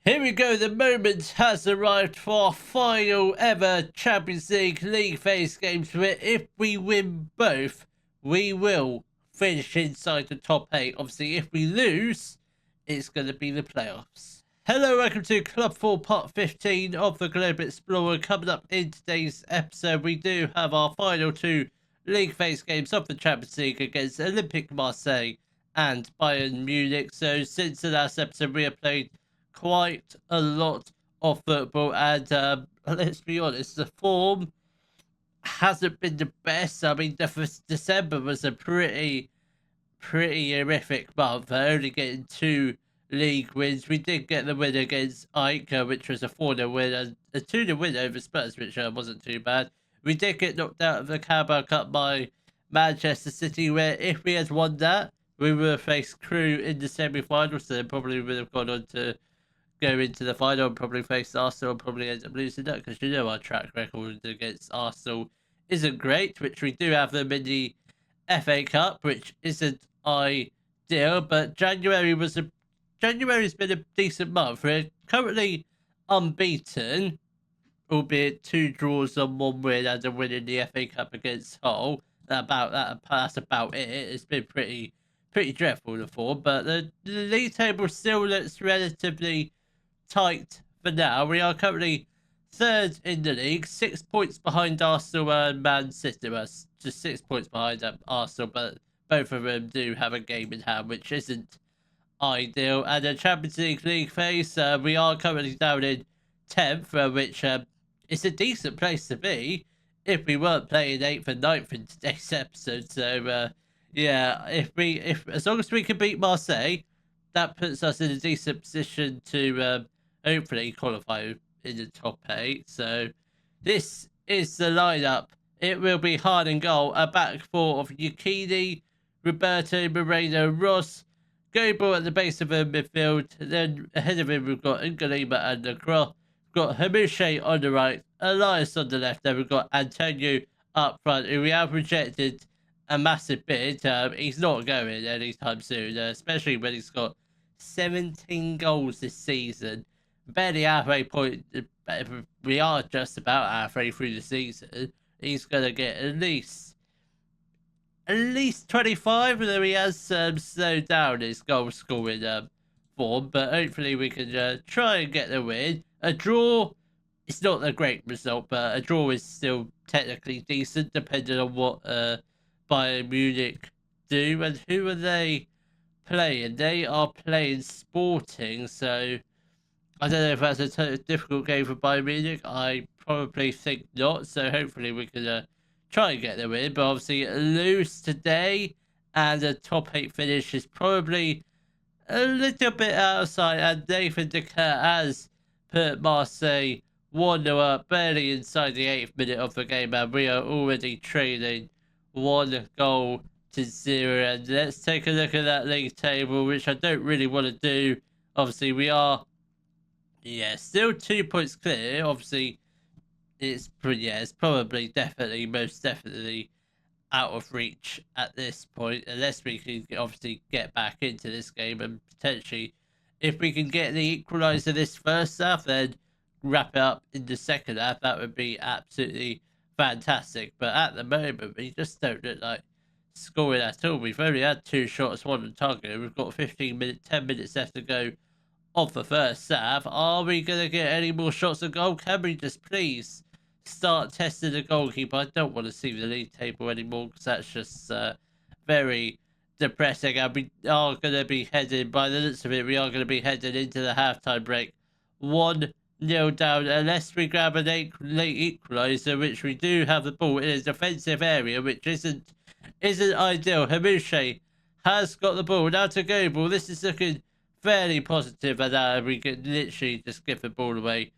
Here we go, the moment has arrived for our final ever Champions League phase games where if we win both, we will finish inside the top 8. Obviously, if we lose, it's going to be the playoffs. Hello, welcome to Club 4 Part 15 of the Globe Explorer. Coming up in today's episode, we do have our final two league phase games of the Champions League against Olympique Marseille and Bayern Munich. So since the last episode, we have played quite a lot of football, and let's be honest, the form hasn't been the best. I mean, December was a pretty horrific month. Only getting 2 league wins. We did get the win against Aika, which was a 4-0 win, and a 2-0 win over Spurs, which wasn't too bad. We did get knocked out of the Carabao Cup by Manchester City, where if we had won that, we would have faced Crew in the semi-final, so they probably would have gone on to go into the final and probably face Arsenal and probably end up losing that, because you know our track record against Arsenal isn't great, which we do have them in the FA Cup, which isn't ideal, but January's been a decent month. We're currently unbeaten, albeit 2 draws and 1 win and a win in the FA Cup against Hull. That's about it. It's been pretty dreadful, the form, but the league table still looks relatively tight for now. We are currently 3rd in the league, 6 points behind Arsenal and Man City. Well, just 6 points behind Arsenal, but both of them do have a game in hand, which isn't ideal. And the Champions League phase, we are currently down in 10th, which is a decent place to be if we weren't playing 8th and 9th in today's episode. So yeah, if as long as we can beat Marseille, that puts us in a decent position to hopefully qualify in the top 8. So this is the lineup. It will be Hard and goal, a back four of Yukini, Roberto, Moreno, Ross, Goebel at the base of the midfield. Then ahead of him we've got Ngalima and Lacroix. We've got Hamushe on the right, Elias on the left. Then we've got Antonio up front, who we have rejected a massive bid. He's not going anytime soon, especially when he's got 17 goals this season. Barely halfway point. We are just about halfway through the season. He's gonna get at least 25, although he has slowed down his goal scoring form. But hopefully we can try and get the win. A draw, it's not a great result, but a draw is still technically decent, depending on what Bayern Munich do. And who are they playing? They are playing Sporting, so I don't know if that's a difficult game for Bayern Munich. I probably think not, so hopefully we can try and get the win. But obviously lose today and a top 8 finish is probably a little bit outside, and Nathan De Klerk has put Marseille 1-0 up, barely inside the 8th minute of the game, and we are already trailing 1 goal to 0. And let's take a look at that league table, which I don't really want to do. Obviously we are still 2 points clear. Obviously it's probably most definitely out of reach at this point, unless we can obviously get back into this game, and potentially if we can get the equaliser this first half, then wrap it up in the second half. That would be absolutely fantastic. But at the moment we just don't look like scoring at all. We've only had 2 shots, 1 on target. We've got 10 minutes left to go of the first half. Are we going to get any more shots on goal? Can we just please start testing the goalkeeper? I don't want to see the league table anymore, because that's just very depressing. And we are going to be heading, by the looks of it, we are going to be heading into the halftime break 1-0 down, unless we grab a late equaliser, which we do have the ball in a defensive area, which isn't ideal. Hamushe has got the ball now to Goebel. This is looking fairly positive, and we can literally just give the ball away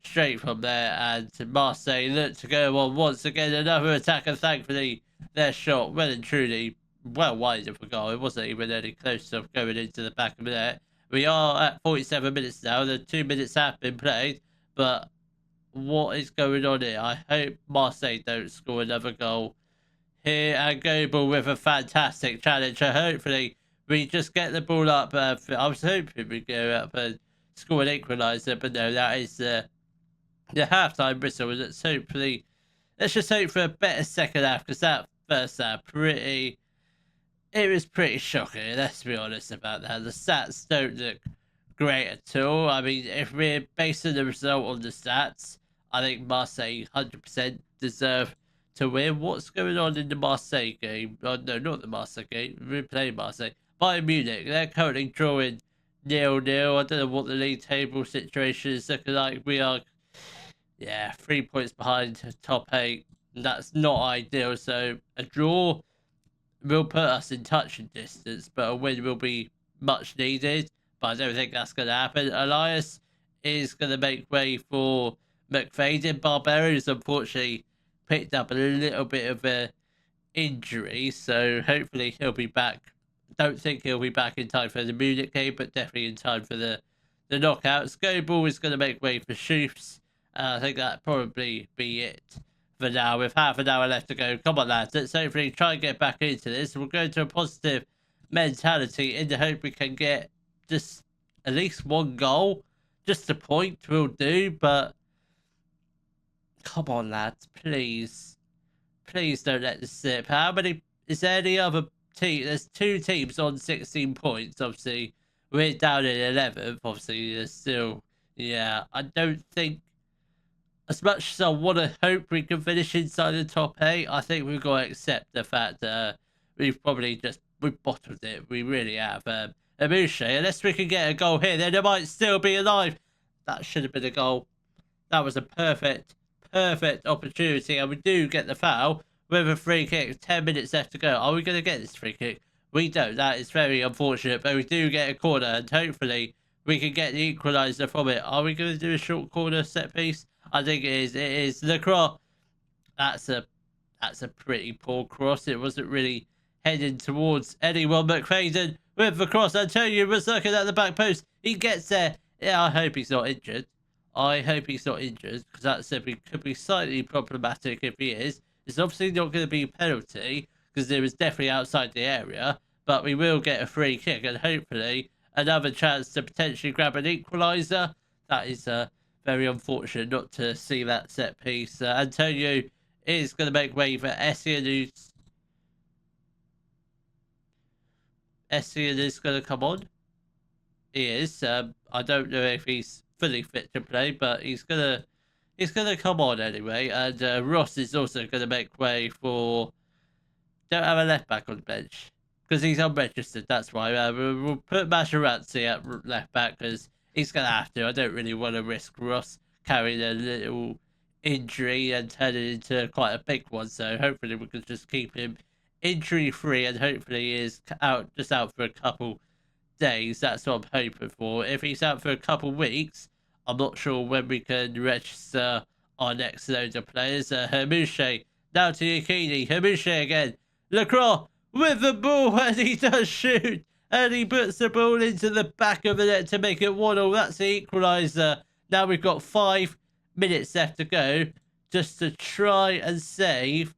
straight from there. And Marseille look to go on once again, another attack, and thankfully their shot well and truly well wide of the goal. It wasn't even any close to going into the back of the net. We are at 47 minutes now. The 2 minutes have been played, but what is going on here? I hope Marseille don't score another goal here. And Goebel with a fantastic challenge. Hopefully we just get the ball up. I was hoping we'd go up and score an equaliser. But no, that is the halftime whistle. Let's just hope for a better second half, because that first half it was pretty shocking. Let's be honest about that. The stats don't look great at all. I mean, if we're basing the result on the stats, I think Marseille 100% deserve to win. What's going on in the Marseille game? Oh, no, not the Marseille game. We're playing Marseille. Bayern Munich, they're currently drawing 0-0. I don't know what the league table situation is looking like. We are, 3 points behind top 8. That's not ideal. So a draw will put us in touching distance, but a win will be much needed. But I don't think that's going to happen. Elias is going to make way for McFadden. Barbarian's unfortunately picked up a little bit of a injury, so hopefully he'll be back. Don't think he'll be back in time for the Munich game, but definitely in time for the knockouts. Goebel is going to make way for Schufs. I think that'll probably be it for now, with half an hour left to go. Come on, lads, let's hopefully try and get back into this. We'll go to a positive mentality in the hope we can get just at least one goal. Just a point will do, but come on, lads, please don't let this slip. How many is there? Any other team? There's 2 teams on 16 points. Obviously we're down in 11th. Obviously there's still, I don't think, as much as I want to hope we can finish inside the top 8, I think we've got to accept the fact that we've bottled it. We really have. Abouche, unless we can get a goal here, then it might still be alive. That should have been a goal. That was a perfect opportunity, and we do get the foul with a free kick. 10 minutes left to go. Are we going to get this free kick? We don't. That is very unfortunate, but we do get a corner, and hopefully we can get the equaliser from it. Are we going to do a short corner set piece? I think it is. It is. Lacroix. That's a pretty poor cross. It wasn't really heading towards anyone. McFadden with the cross. Antonio was looking at the back post. He gets there. Yeah, I hope he's not injured. Because that could be slightly problematic if he is. It's obviously not going to be a penalty, because it was definitely outside the area. But we will get a free kick, and hopefully another chance to potentially grab an equaliser. That is very unfortunate not to see that set piece. Antonio is going to make way for Essien, is going to come on. He is. I don't know if he's fully fit to play, but he's gonna come on anyway. And Ross is also going to make way for. Don't have a left back on the bench because he's unregistered. That's why we'll put Materazzi at left back, because he's going to have to. I don't really want to risk Ross carrying a little injury and turning it into quite a big one. So hopefully we can just keep him injury free, and hopefully he is out for a couple days. That's what I'm hoping for. If he's out for a couple weeks, I'm not sure when we can register our next load of players. Hermouche now to Yukini. Hermouche again. Lacroix with the ball, and he does shoot, and he puts the ball into the back of the net to make it 1-1. That's the equaliser. Now we've got 5 minutes left to go, just to try and save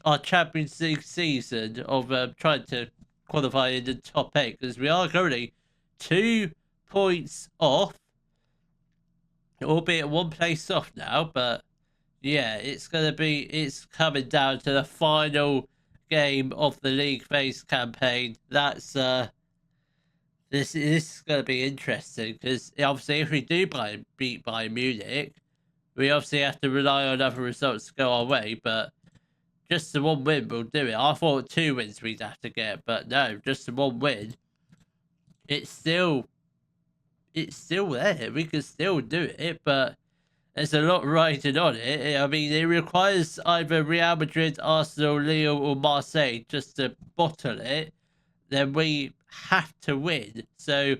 our Champions League season of trying to qualify in the top 8, because we are currently 2 points off, albeit 1 place off now. But it's coming down to the final game of the league phase campaign. That's this is going to be interesting, because obviously if we do beat Bayern Munich, we obviously have to rely on other results to go our way, but just the 1 win will do it. I thought 2 wins we'd have to get, but no, just the 1 win. It's still there. We can still do it, but there's a lot riding on it. I mean, it requires either Real Madrid, Arsenal, Lille, or Marseille just to bottle it. Then we have to win. So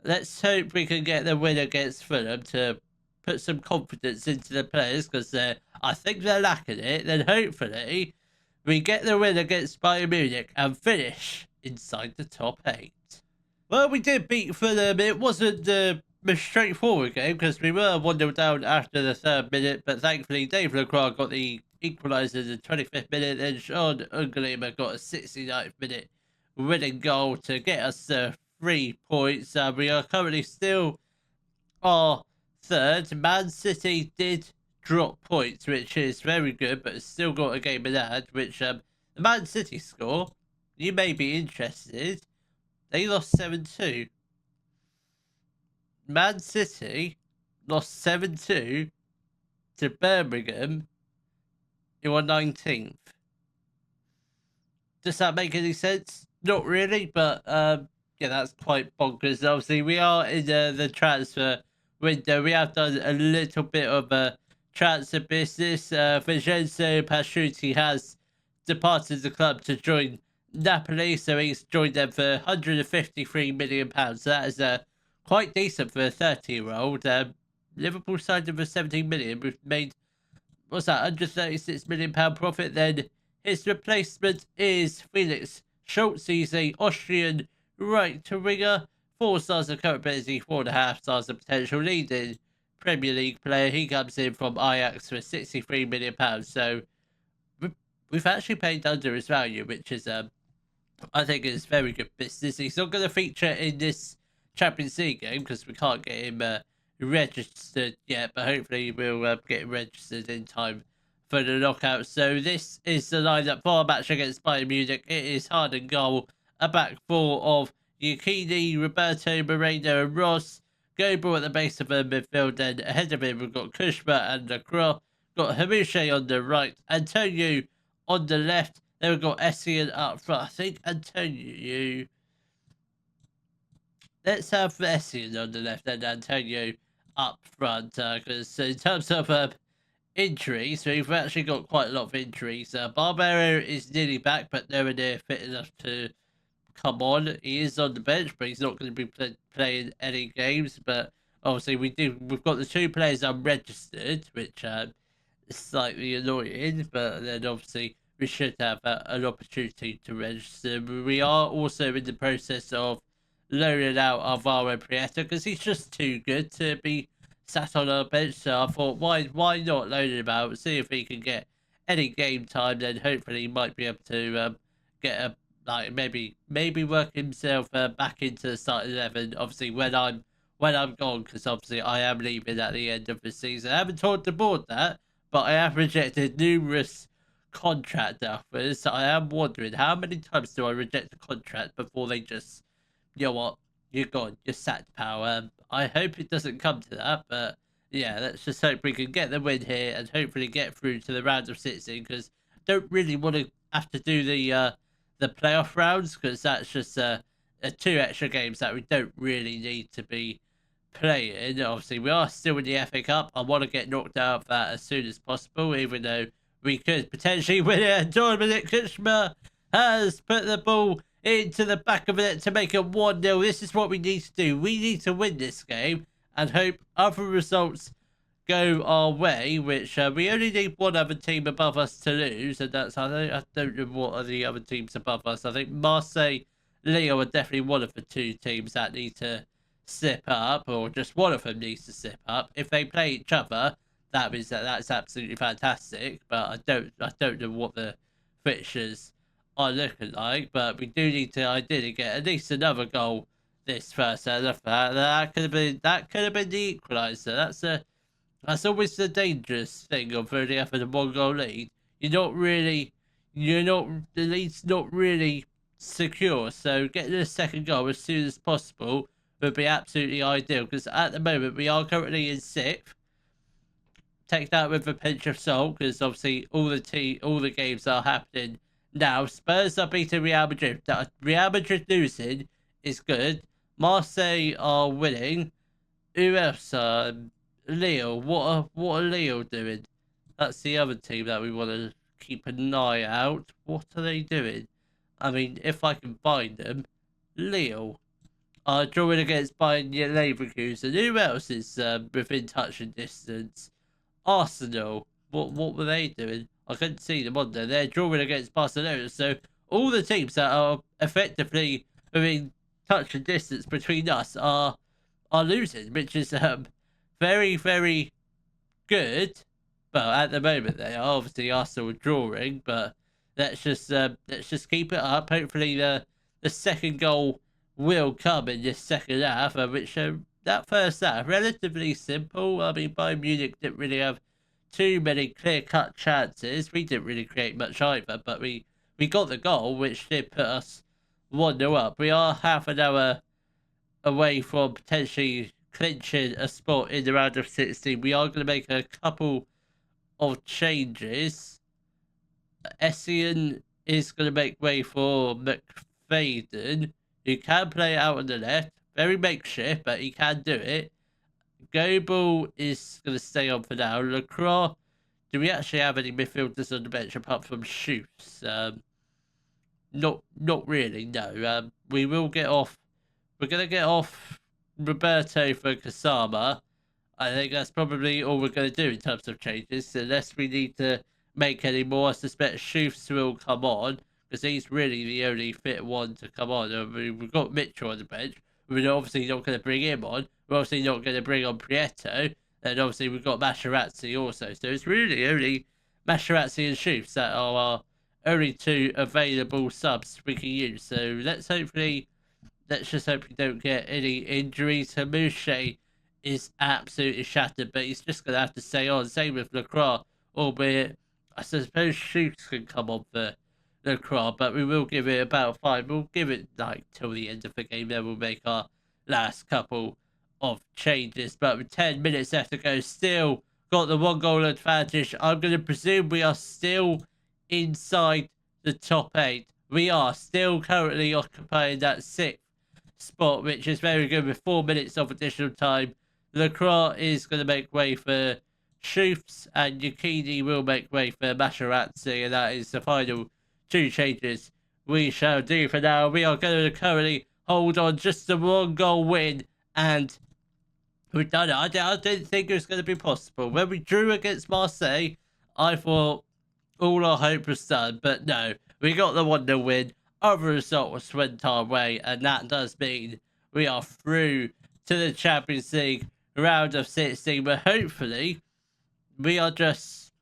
let's hope we can get the win against Fulham to put some confidence into the players, because I think they're lacking it. Then hopefully we get the win against Bayern Munich and finish inside the top 8. Well, we did beat Fulham. It wasn't the most straightforward game, because we were 1-0 down after the 3rd minute, but thankfully Dave Lacroix got the equaliser in the 25th minute, and Sean Ungalima got a 69th minute winning goal to get us 3 points. We are currently still are third. Man City did drop points, which is very good, but it's still got a game in hand, which the Man City score, you may be interested. They lost 7-2. Man City lost 7-2 to Birmingham, who are 19th. Does that make any sense? Not really, but yeah, that's quite bonkers. Obviously, we are in the transfer window. We have done a little bit of transfer business. Vincenzo Pasciuti has departed the club to join Napoli, so he's joined them for £153 million. So that is quite decent for a 30-year-old. Liverpool signed him for 17 million. We've made, what's that, £136 million profit. Then his replacement is Felix Schultz. He's a Austrian right winger. 4 stars of current ability, 4.5 stars of potential, leading Premier League player. He comes in from Ajax for £63 million. So we've actually paid under his value, which is I think is very good business. He's not going to feature in this Champions League game because we can't get him registered yet, but hopefully we'll get registered in time for the knockout. So this is the lineup for our match against Bayern Munich. It is Harden goal, a back four of Yukini, Roberto, Moreno and Ross. Goebel at the base of the midfield, and ahead of him we've got Kushma and Lacroix. Got Hamushe on the right, Antonio on the left. Then we've got Essien up front. I think Antonio... Let's have Essien on the left and Antonio up front. Because in terms of injuries, we've actually got quite a lot of injuries. Barbero is nearly back, but nowhere near fit enough to come on. He is on the bench, but he's not going to be playing any games. But obviously, we've got the 2 players unregistered, which is slightly annoying. But then obviously, we should have an opportunity to register. We are also in the process of loaning out Alvaro Prieta because he's just too good to be sat on our bench. So I thought, why not loan him out, see if he can get any game time, then hopefully he might be able to get a maybe work himself back into the starting 11. Obviously when I'm gone, because obviously I am leaving at the end of the season. I haven't told the board that, but I have rejected numerous contract offers. So I am wondering, how many times do I reject a contract before they just, you know what, you're gone, you're sacked, pal. I hope it doesn't come to that, but yeah, let's just hope we can get the win here and hopefully get through to the round of 16, because I don't really want to have to do the playoff rounds, because that's just 2 extra games that we don't really need to be playing. Obviously, we are still in the FA Cup. I want to get knocked out of that as soon as possible, even though we could potentially win it. And Dominic Kushma has put the ball into the back of the net to make it 1-0. This is what we need to do. We need to win this game and hope other results go our way, which we only need one other team above us to lose, and that's, I don't know what are the other teams above us. I think Marseille, Leo are definitely one of the 2 teams that need to step up, or just one of them needs to step up. If they play each other, that's absolutely fantastic, but I don't know what the fixtures are looking like, but we do need to ideally get at least another goal this first half. That could have been the equaliser. That's always the dangerous thing of only having a 1-goal lead. The lead's not really secure. So getting a second goal as soon as possible would be absolutely ideal, because at the moment we are currently in 6th. Take that with a pinch of salt, because obviously all the games are happening now. Spurs are beating Real Madrid. Real Madrid losing is good. Marseille are winning. Who else? Lille. What are Lille doing? That's the other team that we want to keep an eye out. What are they doing? I mean, if I can find them. Lille are drawing against Bayern Leverkusen. Who else is within touch and distance? Arsenal. What were they doing? I couldn't see them on there. They're drawing against Barcelona. So all the teams that are effectively within touch and distance between us are losing, which is very, very good. Well, at the moment they are obviously Arsenal drawing, but let's just keep it up. Hopefully the second goal will come in this second half, which that first half, relatively simple. I mean, Bayern Munich didn't really have too many clear-cut chances. We didn't really create much either, but we got the goal, which did put us 1-0 up. We are half an hour away from potentially clinching a spot in the round of 16. We are going to make a couple of changes. Essien is going to make way for McFadden, who can play out on the left. Very makeshift, but he can do it. Goebel is going to stay on for now. Lacroix, do we actually have any midfielders on the bench apart from Schoots? Not really, no. We will get off. We're going to get off Roberto for Kasama. I think that's probably all we're going to do in terms of changes, unless we need to make any more. I suspect Schoots will come on, because he's really the only fit one to come on. I mean, we've got Mitchell on the bench. We're obviously not going to bring him on. We're obviously not going to bring on Prieto. And obviously we've got Materazzi also. So it's really only Materazzi and Schoots that are our only two available subs we can use. So let's just hope we don't get any injuries. Mouche is absolutely shattered, but he's just going to have to stay on. Same with Lacroix, albeit I suppose Schoots can come on for Lacroix, but we will give it about 5. We'll give it like till the end of the game, then we'll make our last couple of changes. But with 10 minutes left to go, still got the 1-goal advantage. I'm going to presume we are still inside the top 8. We are still currently occupying that 6th spot, which is very good with 4 minutes of additional time. Lacroix is going to make way for Schoots, and Yukini will make way for Materazzi, and that is the final 2 changes we shall do for now. We are going to currently hold on just the 1-goal win, and we've done it. I didn't think it was going to be possible. When we drew against Marseille, I thought all our hope was done, but no, we got the 1-0 win. Other result was went our way, and that does mean we are through to the Champions League round of 16, but hopefully we are just...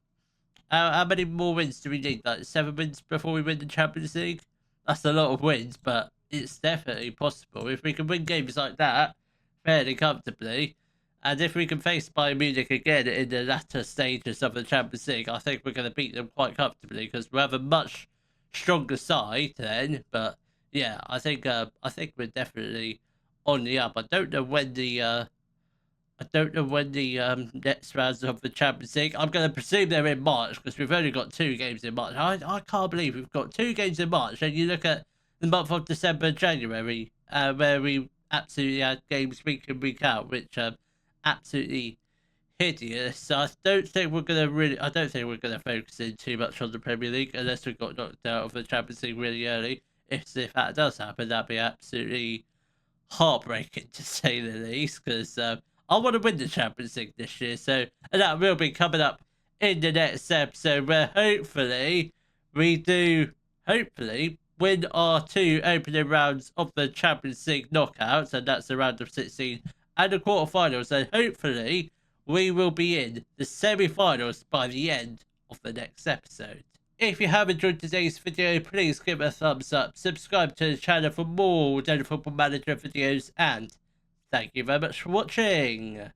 how many more wins do we need? Like 7 wins before we win the Champions League? That's a lot of wins, but it's definitely possible. If we can win games like that fairly comfortably, and if we can face Bayern Munich again in the latter stages of the Champions League, I think we're going to beat them quite comfortably, because we have a much stronger side then. But yeah, I think we're definitely on the up. I don't know when the next rounds of the Champions League. I'm going to presume they're in March, because we've only got 2 games in March. I can't believe we've got 2 games in March. And you look at the month of December and January, where we absolutely had games week in, week out, which absolutely hideous. So I don't think we're going to focus in too much on the Premier League, unless we got knocked out of the Champions League really early. If that does happen, that'd be absolutely heartbreaking, to say the least, because I want to win the Champions League this year. So, and that will be coming up in the next episode, where hopefully we do win our 2 opening rounds of the Champions League knockouts, and that's the round of 16 and the quarterfinals. And hopefully we will be in the semi-finals by the end of the next episode. If you have enjoyed today's video, please give it a thumbs up, subscribe to the channel for more Daily Football Manager videos, and thank you very much for watching.